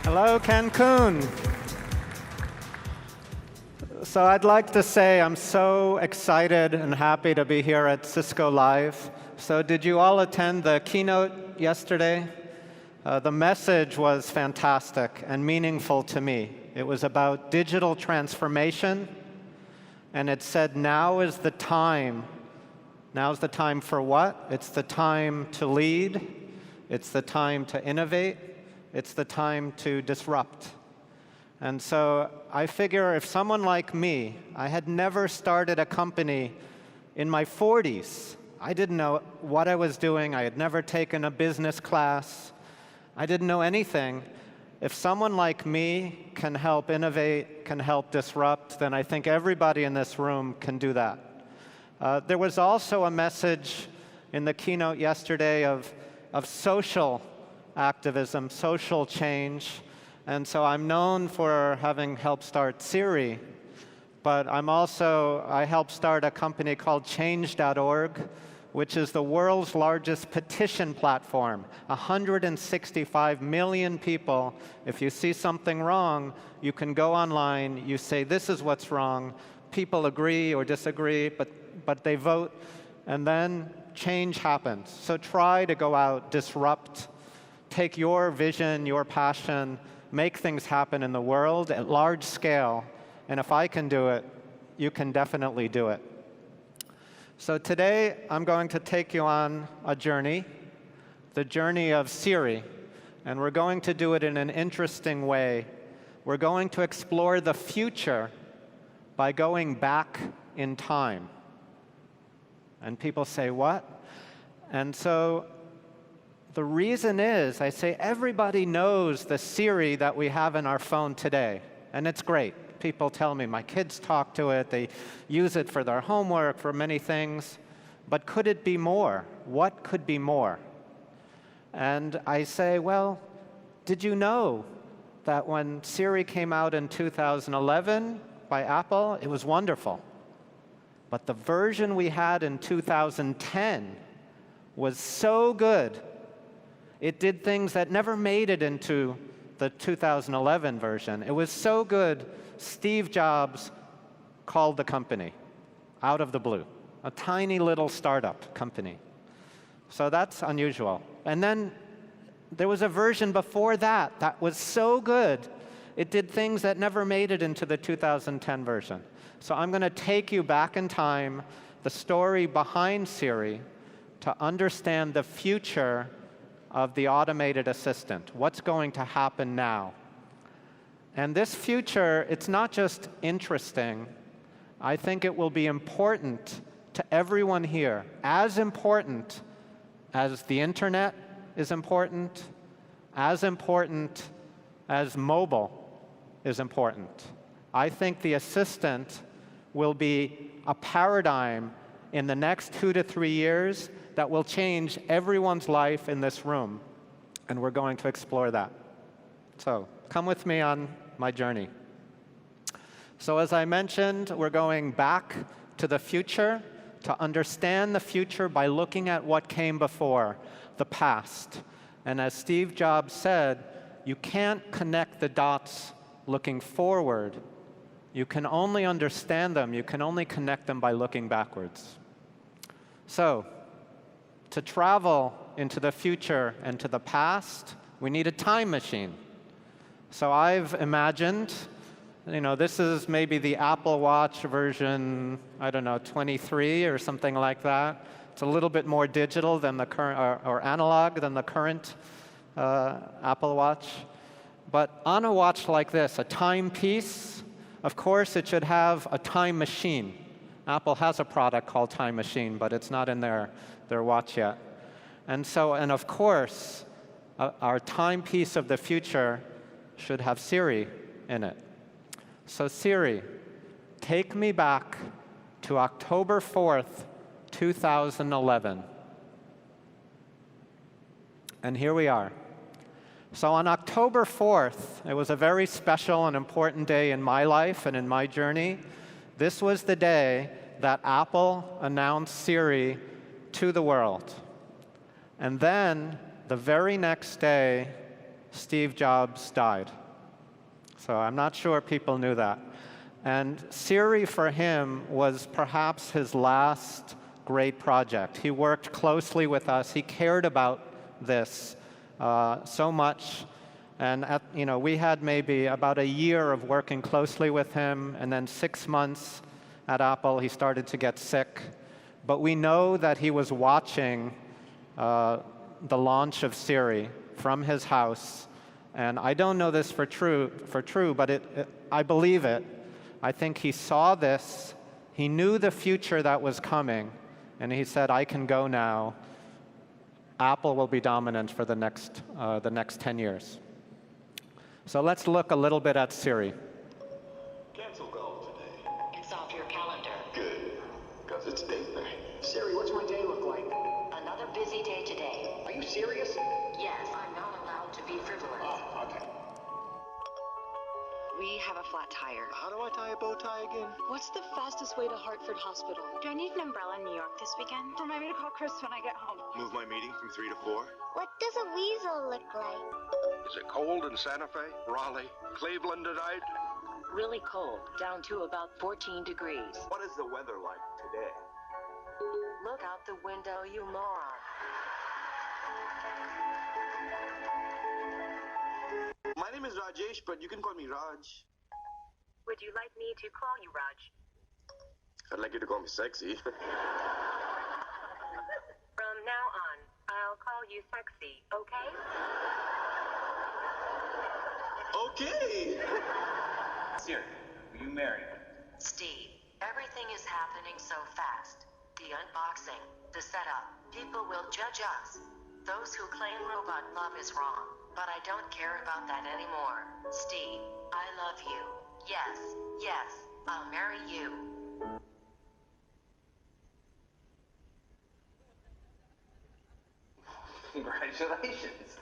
Hello, Cancun. So I'd like to say I'm so excited and happy to be here at Cisco Live. So did you all attend the keynote yesterday? The message was fantastic and meaningful to me. It was about digital transformation, and it said now is the time. Now's the time for what? It's the time to lead. It's the time to innovate. It's the time to disrupt. And so I figure if someone like me, I had never started a company in my 40s. I didn't know what I was doing. I had never taken a business class. I didn't know anything. If someone like me can help innovate, can help disrupt, then I think everybody in this room can do that. There was also a message in the keynote yesterday of social activism, social change. And so I'm known for having helped start Siri, but I helped start a company called Change.org, which is the world's largest petition platform. 165 million people. If you see something wrong, you can go online, you say, this is what's wrong. People agree or disagree, but they vote, and then change happens. So try to go out, disrupt, take your vision, your passion, make things happen in the world at large scale. And if I can do it, you can definitely do it. So today, I'm going to take you on a journey, the journey of Siri. And we're going to do it in an interesting way. We're going to explore the future by going back in time. And people say, what? And so the reason is, I say everybody knows the Siri that we have in our phone today. And it's great. People tell me, my kids talk to it, they use it for their homework, for many things. But could it be more? What could be more? And I say, well, did you know that when Siri came out in 2011 by Apple, it was wonderful. But the version we had in 2010 was so good, it did things that never made it into the 2011 version. It was so good, Steve Jobs called the company out of the blue, a tiny little startup company. So that's unusual. And then there was a version before that that was so good, it did things that never made it into the 2010 version. So I'm going to take you back in time, the story behind Siri, to understand the future of the automated assistant. What's going to happen now? And this future, it's not just interesting. I think it will be important to everyone here, as important as the internet is important as mobile is important. I think the assistant will be a paradigm in the next 2 to 3 years that will change everyone's life in this room. And we're going to explore that. So come with me on my journey. So as I mentioned, we're going back to the future to understand the future by looking at what came before, the past. And as Steve Jobs said, you can't connect the dots looking forward. You can only understand them, you can only connect them by looking backwards. So, to travel into the future and to the past, we need a time machine. So I've imagined, this is maybe the Apple Watch version, I don't know, 23 or something like that. It's a little bit more digital than the current, or analog than the current Apple Watch. But on a watch like this, a timepiece, of course, it should have a time machine. Apple has a product called Time Machine, but it's not in their watch yet. And of course, our timepiece of the future should have Siri in it. So Siri, take me back to October 4th, 2011. And here we are. So on October 4th, it was a very special and important day in my life and in my journey. This was the day that Apple announced Siri to the world. And then, the very next day, Steve Jobs died. So I'm not sure people knew that. And Siri, for him, was perhaps his last great project. He worked closely with us. He cared about this so much. And we had maybe about a year of working closely with him, and then 6 months at Apple, he started to get sick. But we know that he was watching the launch of Siri from his house. And I don't know this for true, but I believe it. I think he saw this. He knew the future that was coming. And he said, I can go now. Apple will be dominant for the next 10 years. So let's look a little bit at Siri. Cancel golf today. It's off your calendar. Good, because it's date night. Siri, what's my day look like? Another busy day today. Are you serious? Yes, I'm not allowed to be frivolous. Oh, okay. We have a flat tire. How do I tie a bow tie again? What's the fastest way to Hartford Hospital? Do I need an umbrella in New York this weekend? Remind me to call Chris when I get home. Move my meeting from 3 to 4. What does a weasel look like? Is it cold in Santa Fe, Raleigh, Cleveland tonight? Really cold, down to about 14 degrees. What is the weather like today? Look out the window, you moron. My name is Rajesh, but you can call me Raj. Would you like me to call you Raj? I'd like you to call me sexy. From now on, I'll call you sexy, okay? Okay. Siri, will you marry me? Steve, everything is happening so fast. The unboxing, the setup, people will judge us. Those who claim robot love is wrong, but I don't care about that anymore. Steve, I love you. Yes, yes, I'll marry you. Congratulations.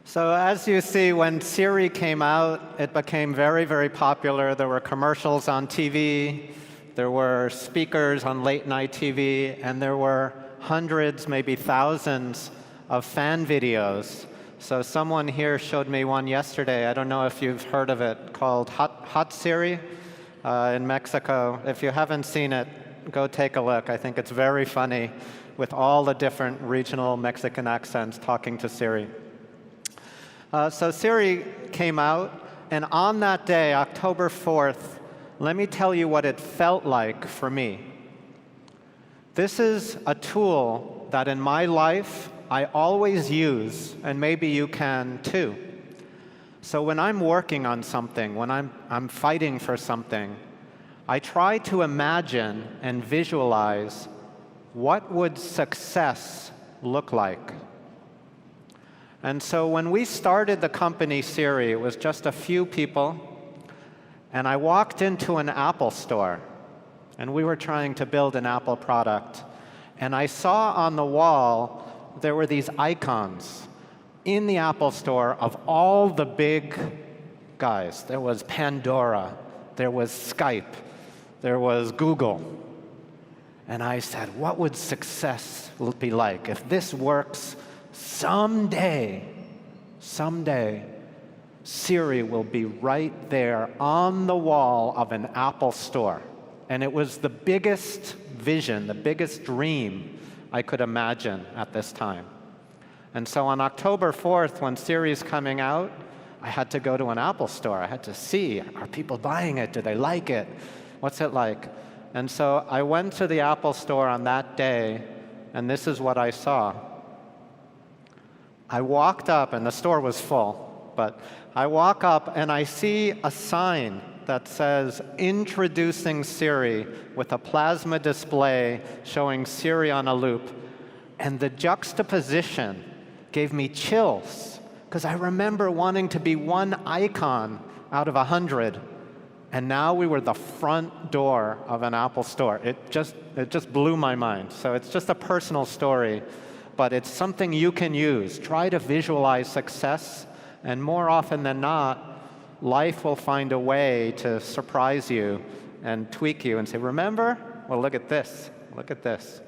So as you see, when Siri came out, it became very, very popular. There were commercials on TV. There were speakers on late-night TV. And there were hundreds, maybe thousands of fan videos. So someone here showed me one yesterday. I don't know if you've heard of it, called Hot Siri in Mexico. If you haven't seen it, go take a look. I think it's very funny with all the different regional Mexican accents talking to Siri. So Siri came out, and on that day, October 4th, let me tell you what it felt like for me. This is a tool that in my life I always use, and maybe you can too. So when I'm working on something, when I'm fighting for something, I try to imagine and visualize what would success look like. And so when we started the company Siri, it was just a few people, and I walked into an Apple store, and we were trying to build an Apple product, and I saw on the wall there were these icons in the Apple store of all the big guys. There was Pandora, there was Skype, there was Google. And I said, what would success be like if this works? Someday, Siri will be right there on the wall of an Apple store. And it was the biggest vision, the biggest dream I could imagine at this time. And so on October 4th, when Siri's coming out, I had to go to an Apple store. I had to see, are people buying it? Do they like it? What's it like? And so I went to the Apple store on that day, and this is what I saw. I walked up, and the store was full, but I walk up and I see a sign that says, introducing Siri, with a plasma display showing Siri on a loop. And the juxtaposition gave me chills, because I remember wanting to be one icon out of 100. And now we were the front door of an Apple store. It just blew my mind. So it's just a personal story, but it's something you can use. Try to visualize success, and more often than not, life will find a way to surprise you and tweak you and say, remember? Well, look at this. Look at this.